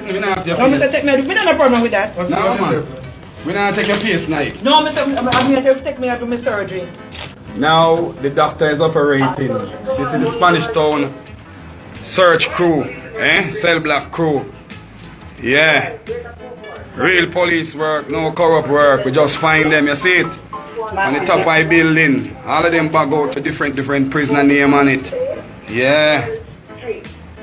take me, we not have your No, face. Mr. Take me, we don't have a problem with that. No, man. We not take your face knife. No, Mr. I'm here to take me to my surgery. Now the doctor is operating. This is the Spanish Town search crew, cell block crew. Yeah. Real police work, no corrupt work. We just find them, you see it? On the top of the building. All of them bag out to different prisoner name on it. Yeah.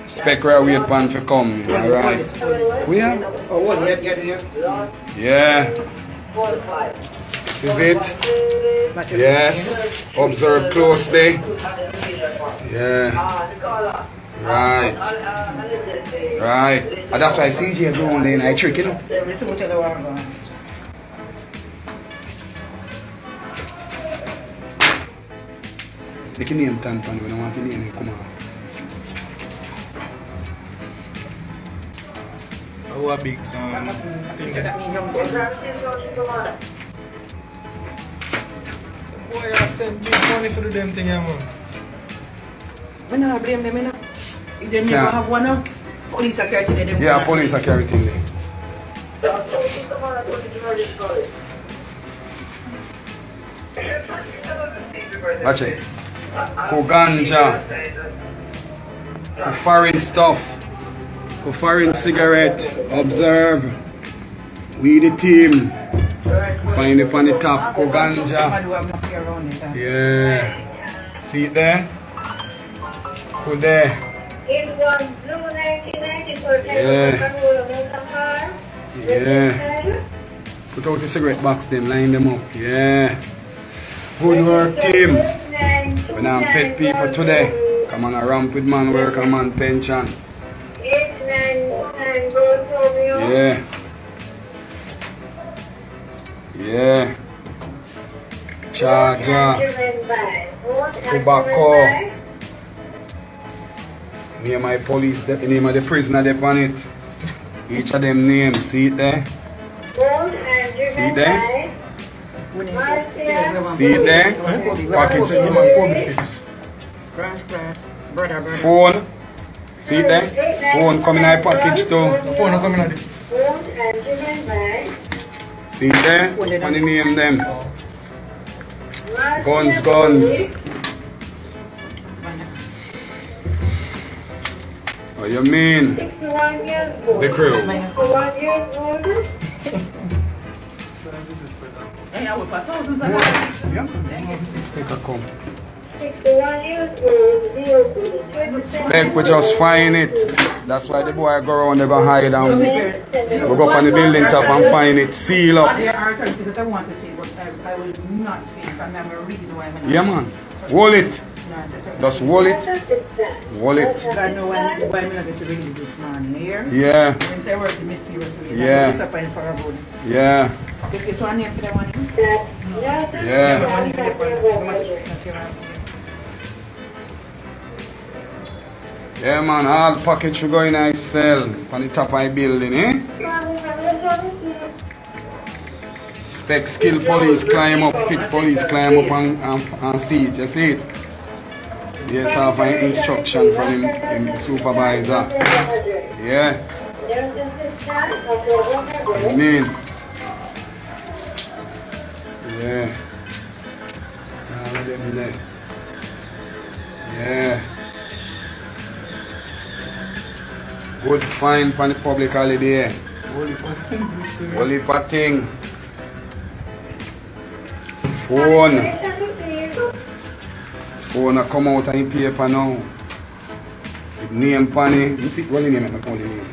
Spec right wait pan to come. Alright. We are? Oh, what? Yeah. Yeah. This is it. Yes. Observe closely. Yeah. Right. Right. And that's why CJ go on there and I trick, you know. They can name Tanpan, we don't want to name come on. How a big son? Boy, I spend big money for the damn thing, man. We not blame them, you know. If they never have one, police are carrying them. Yeah, police are carrying them. Watch it. Ganja. Foreign stuff. Foreign cigarette. Observe. We the team. Find it on the top. Ganja. Yeah. See it there? Put there. Yeah. Put out the cigarette box them, line them up. Yeah. Good work, team. We now pet people today. Come on a ramp with man work and man pension. Yeah. Yeah. Charger. Tobacco. Name my police, the name of the prisoner they on it. Each of them names, see it there? See it there? See it there? Package. Phone. See it there? Phone coming in package too. Phone coming out. See it there? On the name them. Guns. What you mean? The crew. Come. Spec, we just find it. That's why the boy go around, they go hide and we go up on the building top and find it, seal up. There are certain things that I want to see, but I will not see if I have a reason why I'm not. Yeah, man. Hold it. Just hold it. Hold it. I know why I'm not going to read this man here. Yeah. When I work in mysterious. Yeah. Yeah. This one here for the one. Yeah. Yeah, man. All package should go in and sell on the top of the building, eh? Spec skill police climb up, fit police climb up and see it. You see it? Yes, I have an instruction from him supervisor. Yeah. I mean. Yeah. Yeah. Good fine for the public holiday. Only for thing. Phone. Phone come out in paper now. With name pan it. You see what the name? I call the name.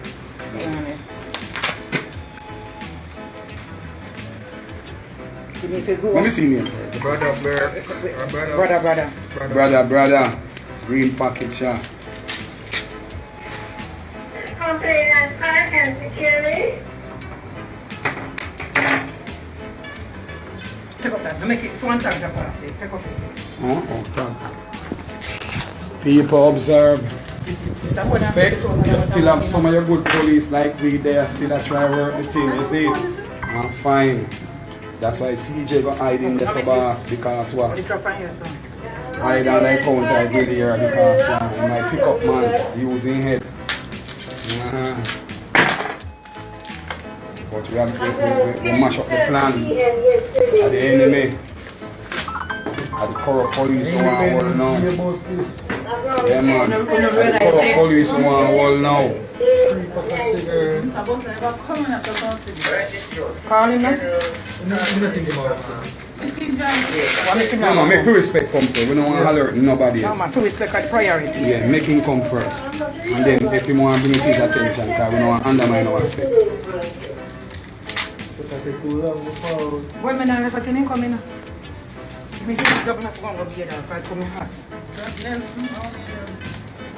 Let me see name. Brother. Green package. Complaint park and security. Take up that. Make it one time. Take up it. People observe. Spec, you still have some of your good police like we there still a try work the thing, you see? Fine. That's why CJ got hide in the boss because what? Hide on the counter I did here because he might pick up man using head. We mash up the plan. At the enemy. At the corrupt police who want to hold now. Yeah, man. At the corrupt police who want to hold now. Call him now. No, man, make the respect come first. We don't want to holler at nobody No, else. man, to respect our priority. Yeah, make him come first. And then if he want to bring his attention, because we don't want to undermine our respect. Boy, I'm not going to come in. Me just double up one of the other, because I come in hot.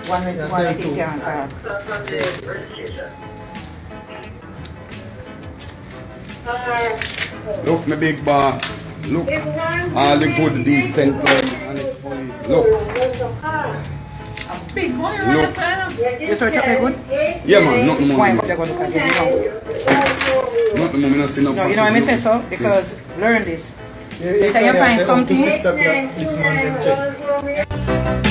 One minute, he can't talk. Look, my big boss. Look, all the good these 10 players and this police. Look, Big boy, look. you search up good? Yeah, man, nothing more. Why they're going to look at you now? Nothing more, I don't see no. No, you know what I say so? Because learn this. Later you find something. This man can check.